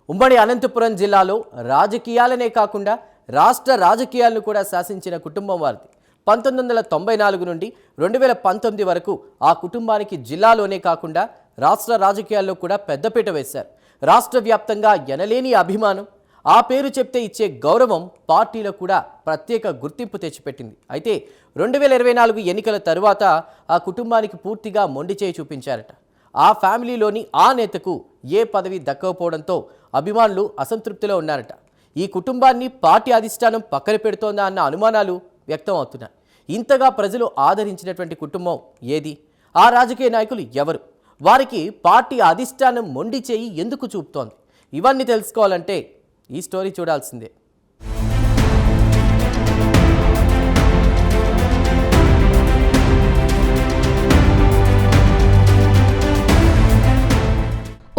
ఉమ్మడి అనంతపురం జిల్లాలో రాజకీయాలనే కాకుండా రాష్ట్ర రాజకీయాలను కూడా శాసించిన కుటుంబం వారిది. 1994 నుండి 2019 వరకు ఆ కుటుంబానికి జిల్లాలోనే కాకుండా రాష్ట్ర రాజకీయాల్లో కూడా పెద్దపీట వేశారు. రాష్ట్ర వ్యాప్తంగా ఎనలేని అభిమానం, ఆ పేరు చెప్తే ఇచ్చే గౌరవం పార్టీలో కూడా ప్రత్యేక గుర్తింపు తెచ్చిపెట్టింది. అయితే 2024 ఎన్నికల తరువాత ఆ కుటుంబానికి పూర్తిగా మొండి చేయి చూపించారట. ఆ ఫ్యామిలీలోని ఆ నేతకు ఏ పదవి దక్కకపోవడంతో అభిమానులు అసంతృప్తిలో ఉన్నారట. ఈ కుటుంబాన్ని పార్టీ అధిష్టానం పక్కన పెడుతోందా అన్న అనుమానాలు వ్యక్తం అవుతున్నాయి. ఇంతగా ప్రజలు ఆదరించినటువంటి కుటుంబం ఏది? ఆ రాజకీయ నాయకులు ఎవరు? వారికి పార్టీ అధిష్టానం మొండి చేయి ఎందుకు చూపుతోంది? ఇవన్నీ తెలుసుకోవాలంటే ఈ స్టోరీ చూడాల్సిందే.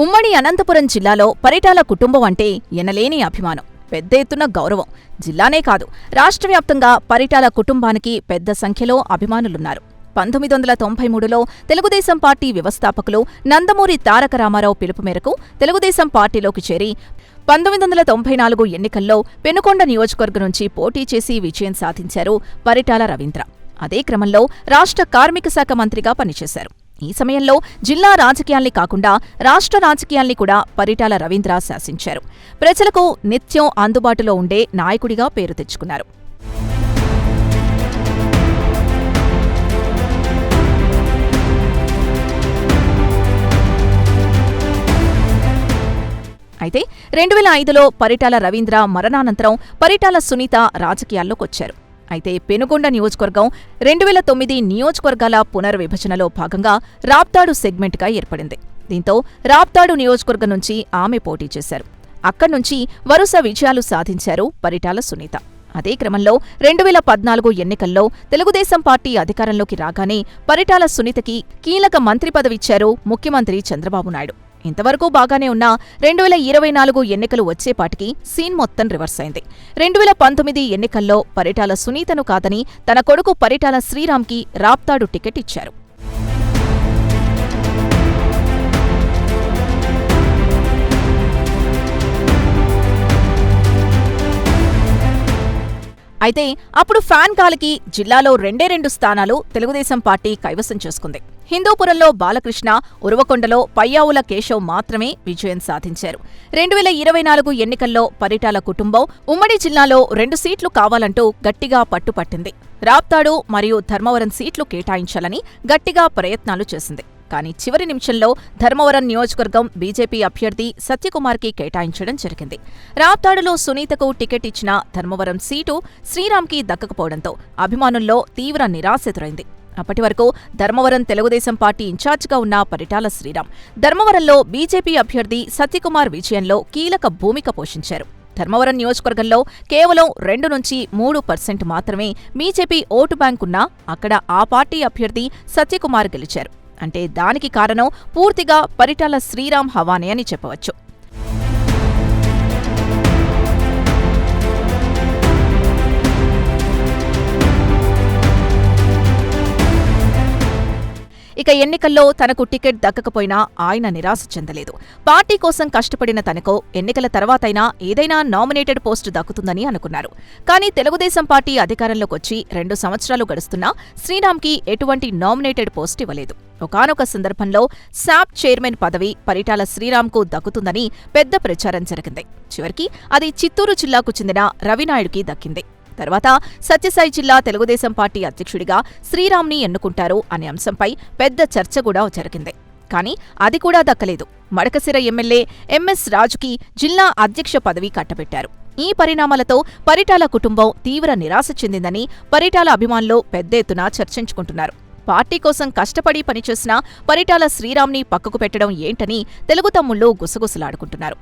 ఉమ్మడి అనంతపురం జిల్లాలో పరిటాల కుటుంబం అంటే ఎనలేని అభిమానం, పెద్ద ఎత్తున గౌరవం. జిల్లానే కాదు, రాష్ట్ర వ్యాప్తంగా పరిటాల కుటుంబానికి పెద్ద సంఖ్యలో అభిమానులున్నారు. 1993లో తెలుగుదేశం పార్టీ వ్యవస్థాపకులు నందమూరి తారక రామారావు పిలుపు మేరకు తెలుగుదేశం పార్టీలోకి చేరి 1994 ఎన్నికల్లో పెనుకొండ నియోజకవర్గం నుంచి పోటీ చేసి విజయం సాధించారు పరిటాల రవీంద్ర. అదే క్రమంలో రాష్ట్ర కార్మిక శాఖ మంత్రిగా పనిచేశారు. ఈ సమయంలో జిల్లా రాజకీయాల్ని కాకుండా రాష్ట్ర రాజకీయాల్ని కూడా పరిటాల రవీంద్ర శాసించారు. ప్రజలకు నిత్యం అందుబాటులో ఉండే నాయకుడిగా పేరు తెచ్చుకున్నారు. అయితే 2005లో పరిటాల రవీంద్ర మరణానంతరం పరిటాల సునీత రాజకీయాల్లోకొచ్చారు. అయితే పెనుగొండ నియోజకవర్గం 2009 నియోజకవర్గాల పునర్విభజనలో భాగంగా రాప్తాడు సెగ్మెంట్గా ఏర్పడింది. దీంతో రాప్తాడు నియోజకవర్గం నుంచి ఆమె పోటీ చేశారు. అక్కడ్నుంచి వరుస విజయాలు సాధించారు పరిటాల సునీత. అదే క్రమంలో 2014 ఎన్నికల్లో తెలుగుదేశం పార్టీ అధికారంలోకి రాగానే పరిటాల సునీతకి కీలక మంత్రి పదవిచ్చారు ముఖ్యమంత్రి చంద్రబాబు నాయుడు. ఇంతవరకు బాగానే ఉన్న 2024 ఎన్నికలు వచ్చేపాటికి సీన్ మొత్తం రివర్స్ అయింది. 2019 ఎన్నికల్లో పరిటాల సునీతను కాదని తన కొడుకు పరిటాల శ్రీరామ్కి రాప్తాడు టికెట్ ఇచ్చారు. అయితే అప్పుడు ఫ్యాన్ గాలికి జిల్లాలో 2 స్థానాలు తెలుగుదేశం పార్టీ కైవసం చేసుకుంది. హిందూపురంలో బాలకృష్ణ, ఉరవకొండలో పయ్యావుల కేశవ్ మాత్రమే విజయం సాధించారు. 2024 ఎన్నికల్లో పరిటాల కుటుంబం ఉమ్మడి జిల్లాలో 2 సీట్లు కావాలంటూ గట్టిగా పట్టుపట్టింది. రాప్తాడు మరియు ధర్మవరం సీట్లు కేటాయించాలని గట్టిగా ప్రయత్నాలు చేసింది. కానీ చివరి నిమిషంలో ధర్మవరం నియోజకవర్గం బీజేపీ అభ్యర్థి సత్యకుమార్కి కేటాయించడం జరిగింది. రాప్తాడులో సునీతకు టికెట్ ఇచ్చిన ధర్మవరం సీటు శ్రీరామ్కి దక్కకపోవడంతో అభిమానుల్లో తీవ్ర నిరాశ ఎదురైంది. అప్పటి వరకు ధర్మవరం తెలుగుదేశం పార్టీ ఇన్ఛార్జిగా ఉన్న పరిటాల శ్రీరామ్ ధర్మవరంలో బీజేపీ అభ్యర్థి సత్యకుమార్ విజయంలో కీలక భూమిక పోషించారు. ధర్మవరం నియోజకవర్గంలో కేవలం 2-3% మాత్రమే బీజేపీ ఓటు బ్యాంకున్నా అక్కడ ఆ పార్టీ అభ్యర్థి సత్యకుమార్ గెలిచారు. అంటే దానికి కారణం పూర్తిగా పరిటాల శ్రీరామ్ హవానే అని చెప్పవచ్చు. ఇక ఎన్నికల్లో తనకు టికెట్ దక్కకపోయినా ఆయన నిరాశ చెందలేదు. పార్టీ కోసం కష్టపడిన తనకు ఎన్నికల తర్వాతైనా ఏదైనా నామినేటెడ్ పోస్టు దక్కుతుందని అనుకున్నారు. కానీ తెలుగుదేశం పార్టీ అధికారంలోకొచ్చి 2 సంవత్సరాలు గడుస్తున్నా శ్రీరామ్కి ఎటువంటి నామినేటెడ్ పోస్ట్ ఇవ్వలేదు. ఒకానొక సందర్భంలో శాప్ చైర్మన్ పదవి పరిటాల శ్రీరామ్కు దక్కుతుందని పెద్ద ప్రచారం జరిగింది. చివరికి అది చిత్తూరు జిల్లాకు చెందిన రవినాయుడుకి దక్కింది. తర్వాత సత్యసాయి జిల్లా తెలుగుదేశం పార్టీ అధ్యక్షుడిగా శ్రీరామ్ని ఎన్నుకుంటారు అనే అంశంపై పెద్ద చర్చ కూడా జరిగింది. కానీ అది కూడా దక్కలేదు. మడకశిర ఎమ్మెల్యే ఎంఎస్ రాజుకి జిల్లా అధ్యక్ష పదవి కట్టబెట్టారు. ఈ పరిణామాలతో పరిటాల కుటుంబం తీవ్ర నిరాశ చెందిందని పరిటాల అభిమానులు పెద్ద ఎత్తున చర్చించుకుంటున్నారు. పార్టీ కోసం కష్టపడి పనిచేసిన పరిటాల శ్రీరామ్ని పక్కకు పెట్టడం ఏంటని తెలుగు తమ్ముళ్లు గుసగుసలాడుకుంటున్నారు.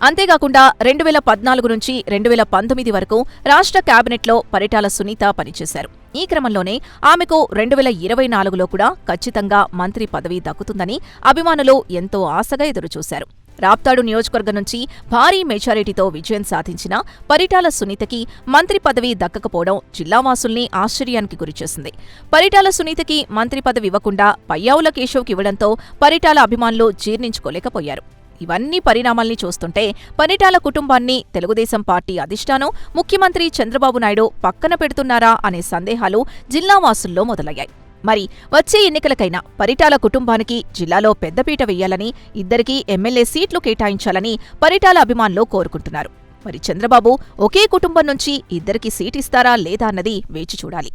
అంతేకాకుండా 2014 నుంచి 2019 వరకు రాష్ట్ర కేబినెట్లో పరిటాల సునీత పనిచేశారు. ఈ క్రమంలోనే ఆమెకు 2024లో కూడా ఖచ్చితంగా మంత్రి పదవి దక్కుతుందని అభిమానులు ఎంతో ఆశగా ఎదురుచూశారు. రాప్తాడు నియోజకవర్గం నుంచి భారీ మెజారిటీతో విజయం సాధించిన పరిటాల సునీతకి మంత్రి పదవి దక్కకపోవడం జిల్లావాసుల్ని ఆశ్చర్యానికి గురిచేసింది. పరిటాల సునీతకి మంత్రి పదవి ఇవ్వకుండా పయ్యావుల కేశవ్కి ఇవ్వడంతో పరిటాల అభిమానులు జీర్ణించుకోలేకపోయారు. ఇవన్నీ పరిణామాల్ని చూస్తుంటే పరిటాల కుటుంబాన్ని తెలుగుదేశం పార్టీ అధిష్టానం, ముఖ్యమంత్రి చంద్రబాబు నాయుడు పక్కన పెడుతున్నారా అనే సందేహాలు జిల్లావాసుల్లో మొదలయ్యాయి. మరి వచ్చే ఎన్నికలకైనా పరిటాల కుటుంబానికి జిల్లాలో పెద్దపీట వెయ్యాలని, ఇద్దరికీ ఎమ్మెల్యే సీట్లు కేటాయించాలని పరిటాల అభిమానులు కోరుకుంటున్నారు. మరి చంద్రబాబు ఒకే కుటుంబం నుంచి ఇద్దరికి సీటిస్తారా లేదా అన్నది వేచి చూడాలి.